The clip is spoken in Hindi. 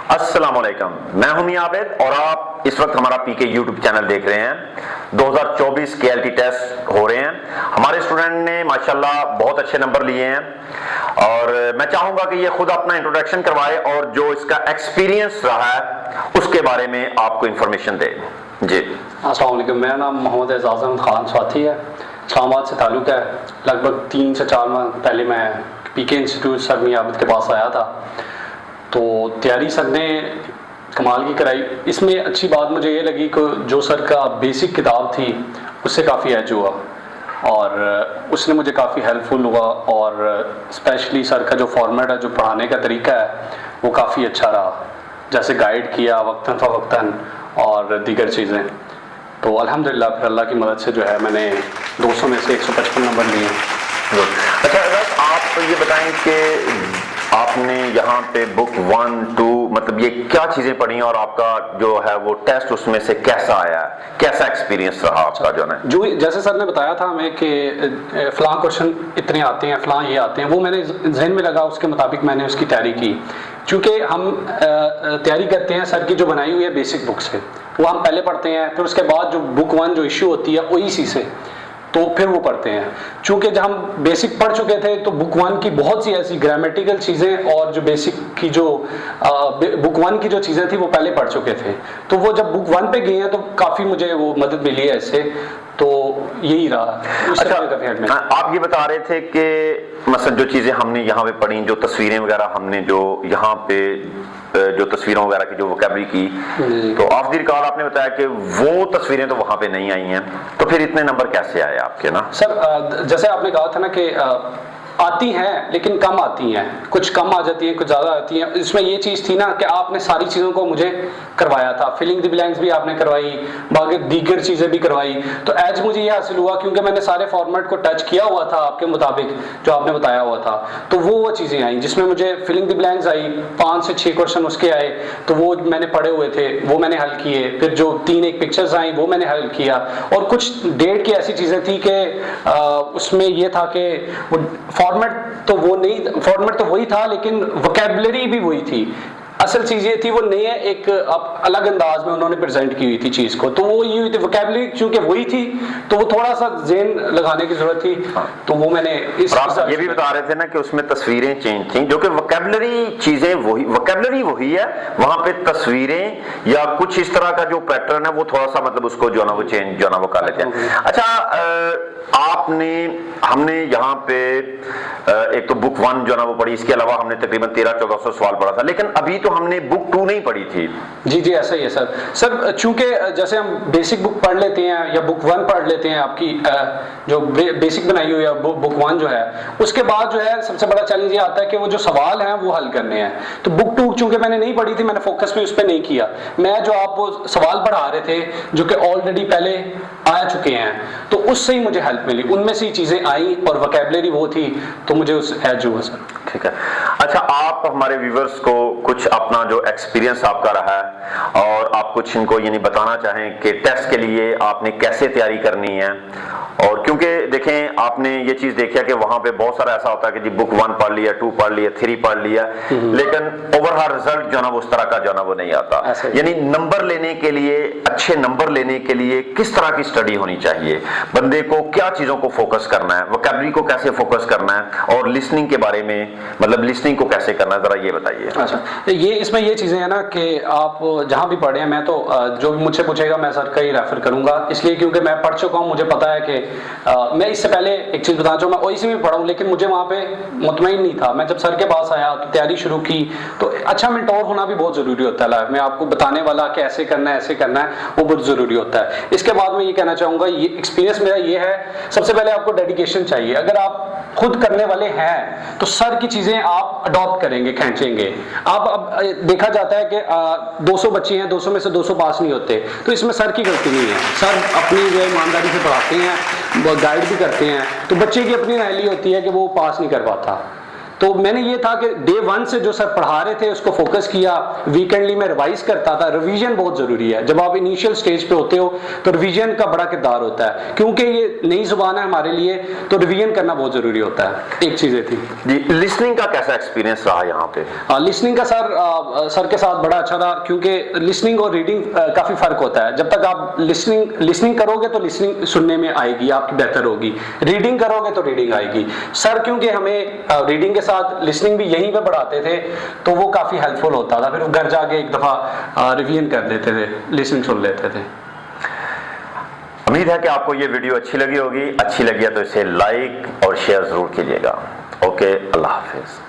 अस्सलामुअलैकुम, मैं हूं मियां आबिद और आप इस वक्त हमारा पीके यूट्यूब चैनल देख रहे हैं। 2024 केएलटी टेस्ट हो रहे हैं। हमारे स्टूडेंट ने माशाल्लाह बहुत अच्छे नंबर लिए हैं और मैं चाहूंगा कि ये खुद अपना इंट्रोडक्शन करवाए और जो इसका एक्सपीरियंस रहा है उसके बारे में आपको इंफॉर्मेशन दे। जी अस्सलाम वालेकुम, मेरा नाम मोहम्मद एजाज अहमद खान स्वाति है। इस्लामाबाद से ताल्लुक़ है। लगभग 3 से 4 माह पहले मैं पीके इंस्टीट्यूट सर मियां आबिद के पास आया था, तो तैयारी सर ने कमाल की कराई। इसमें अच्छी बात मुझे ये लगी कि जो सर का बेसिक किताब थी उससे काफ़ी एज हुआ और उसने मुझे काफ़ी हेल्पफुल हुआ और स्पेशली सर का जो फॉर्मेट है, जो पढ़ाने का तरीका है वो काफ़ी अच्छा रहा। जैसे गाइड किया वक्तन फ़वक्तन और दीगर चीज़ें, तो अल्हम्दुलिल्लाह फिर अल्लाह की मदद से जो है मैंने 200 में से 155 नंबर लिए। अच्छा, अगर आप ये बताएं कि आपने यहाँ पे बुक 1, 2 मतलब ये क्या चीजें पढ़ी और आपका जो है वो टेस्ट उसमें से कैसा आया, कैसा एक्सपीरियंस रहा आपका? जो है जो जैसे सर ने बताया था हमें कि फलां क्वेश्चन इतने आते हैं, फलां ये आते हैं, वो मैंने जहन में लगा, उसके मुताबिक मैंने उसकी तैयारी की। क्योंकि हम तैयारी करते हैं सर की जो बनाई हुई है बेसिक बुक से, वो हम पहले पढ़ते हैं, फिर उसके बाद जो बुक 1 जो इशू होती है ओईसी से, तो फिर वो पढ़ते हैं। चूंकि जब हम बेसिक पढ़ चुके थे तो बुक 1 की बहुत सी ऐसी ग्रामेटिकल चीज़ें और जो बेसिक की जो बुक 1 की जो चीज़ें थी वो पहले पढ़ चुके थे, तो वो जब बुक 1 पे गए हैं तो काफ़ी मुझे वो मदद मिली है इससे, तो यही रहा। अच्छा, आप ये बता रहे थे कि मतलब जो चीज़ें हमने यहाँ पे पढ़ी, जो तस्वीरें वगैरह हमने जो यहाँ पे जो तस्वीरों वगैरह की जो वोकैबुलरी की, तो ऑफ द रिकॉर्ड आपने बताया कि वो तस्वीरें तो वहाँ पे नहीं आई हैं, तो फिर इतने नंबर कैसे आए आपके? ना सर, जैसे आपने कहा था ना कि आती हैं लेकिन कम आती हैं, कुछ कम आ जाती हैं, कुछ ज़्यादा आती हैं। इसमें ये चीज़ थी ना कि आपने सारी चीज़ों को मुझे करवाया था, फिलिंग द ब्लैंक्स भी आपने करवाई, बाकी दीगर चीज़ें भी करवाई, तो एज मुझे ये हासिल हुआ क्योंकि मैंने सारे फॉर्मेट को टच किया हुआ था आपके मुताबिक जो आपने बताया हुआ था, तो वो चीज़ें आई जिसमें मुझे फिलिंग द ब्लैंक्स आई, 5 से 6 क्वेश्चन उसके आए, तो वो मैंने पढ़े हुए थे, वो मैंने हल किए। फिर जो 3 एक पिक्चर्स आई वो मैंने हल किया, और कुछ डेट की ऐसी चीज़ें थी कि उसमें ये था कि फॉर्मेट तो वो नहीं, फॉर्मेट तो वही था लेकिन वोकैबुलरी भी वही थी। असल चीज ये थी वो नए एक अलग अंदाज में उन्होंने प्रेजेंट की हुई थी चीज को, तो वो ये हुई थी वोकैबुलरी चूंकि वही थी तो वो थोड़ा सा ज़हन लगाने की जरूरत थी। तो वो मैंने आप ये भी बता रहे थे ना कि उसमें तस्वीरें चेंज थी, जो कि वोकैबुलरी चीजें वही, वोकैबुलरी वही है, वहां पे तस्वीरें या कुछ इस तरह का जो पैटर्न है वो थोड़ा सा मतलब उसको जो ना वो चेंज जो ना वो कर लेते हैं। अच्छा, हमने यहाँ पे एक तो बुक 1 जो ना वो पढ़ी, इसके अलावा हमने तकरीबन 1300-1400 सवाल पढ़ा था, लेकिन अभी तो हमने बुक 2 नहीं पढ़ी थी। जी ऐसा ही है सर। चूंकि जैसे हम बेसिक बुक पढ़ लेते हैं या बुक 1 पढ़ लेते हैं, आपकी जो बेसिक बनाई हुई है बुक 1 जो है, उसके बाद जो है सबसे बड़ा चैलेंज ये आता है कि वो जो सवाल हैं वो हल करने हैं। तो बुक 2 चूंकि मैंने नहीं पढ़ी थी, मैंने फोकस भी उस पर नहीं किया। मैं जो आप सवाल पढ़ा रहे थे जो कि ऑलरेडी पहले आ चुके हैं, तो उससे ही मुझे हेल्प मिली, उनमें से ही चीजें आई और वोकैबुलरी वो थी, तो मुझे उस एज हुआ सर। ठीक है। अच्छा, आप हमारे व्यूवर्स को कुछ अपना जो एक्सपीरियंस आपका रहा है और आप कुछ इनको यानी बताना चाहें कि टेस्ट के लिए आपने कैसे तैयारी करनी है, और क्योंकि देखें आपने ये चीज देखा कि वहां पे बहुत सारा ऐसा होता है कि जी बुक 1 पढ़ लिया, 2 पढ़ लिया, 3 पढ़ लिया, लेकिन ओवरऑल रिजल्ट जो ना वो उस तरह का जो ना वो नहीं आता। यानी नंबर लेने के लिए, अच्छे नंबर लेने के लिए किस तरह की स्टडी होनी चाहिए, बंदे को क्या चीजों को फोकस करना है, वोकैबुलरी को कैसे फोकस करना है, और लिसनिंग के बारे में मतलब लिसनिंग को कैसे करना है, जरा ये बताइए। अच्छा, ये इसमें ये चीजें हैं ना कि आप जहां भी पढ़े हैं, मैं तो जो भी मुझसे पूछेगा मैं सर का ही रेफर करूंगा, इसलिए क्योंकि मैं पढ़ चुका हूं, मुझे पता है कि मैं इससे पहले एक चीज बताना चाहूँ, मैं ओईसी में पढ़ा हूँ लेकिन मुझे वहाँ पे मुतमईन नहीं था। मैं जब सर के पास आया तो तैयारी शुरू की, तो अच्छा मेंटोर होना भी बहुत जरूरी होता है लाइफ में, आपको बताने वाला कि ऐसे करना है ऐसे करना है, वो बहुत जरूरी होता है। इसके बाद मैं ये कहना चाहूंगा, ये एक्सपीरियंस मेरा ये है, सबसे पहले आपको डेडिकेशन चाहिए। अगर आप खुद करने वाले हैं तो सर की चीजें आप अडॉप्ट करेंगे, खींचेंगे। आप अब देखा जाता है कि 200 बच्चे हैं, 200 में से 200 पास नहीं होते, तो इसमें सर की गलती नहीं है। सर अपनी जो है ईमानदारी से पढ़ाते हैं, गाइड भी करते हैं, तो बच्चे की अपनी रैली होती है कि वो पास नहीं कर पाता। तो मैंने ये था कि डे 1 से जो सर पढ़ा रहे थे उसको फोकस किया, वीकेंडली मैं रिवाइज करता था। रिवीजन बहुत जरूरी है, जब आप इनिशियल स्टेज पे होते हो तो रिवीजन का बड़ा किरदार होता है, क्योंकि ये नई जुबान है हमारे लिए, तो रिवीजन करना बहुत जरूरी होता है। एक चीजें थी जी। लिसनिंग का कैसा एक्सपीरियंस रहा यहाँ पे? लिसनिंग का सर के साथ बड़ा अच्छा था, क्योंकि लिसनिंग और रीडिंग काफी फर्क होता है। जब तक आप लिसनिंग करोगे तो लिसनिंग सुनने में आएगी, आपकी बेहतर होगी। रीडिंग करोगे तो रीडिंग आएगी। सर क्योंकि हमें रीडिंग के साथ लिसनिंग भी यहीं पे पढ़ाते थे, तो वो काफी हेल्पफुल होता था। फिर घर जाके एक दफा रिवीजन कर लेते थे, लिसनिंग सुन लेते थे। उम्मीद है कि आपको ये वीडियो अच्छी लगी होगी। अच्छी लगी है तो इसे लाइक और शेयर जरूर कीजिएगा। ओके, अल्लाह हाफिज।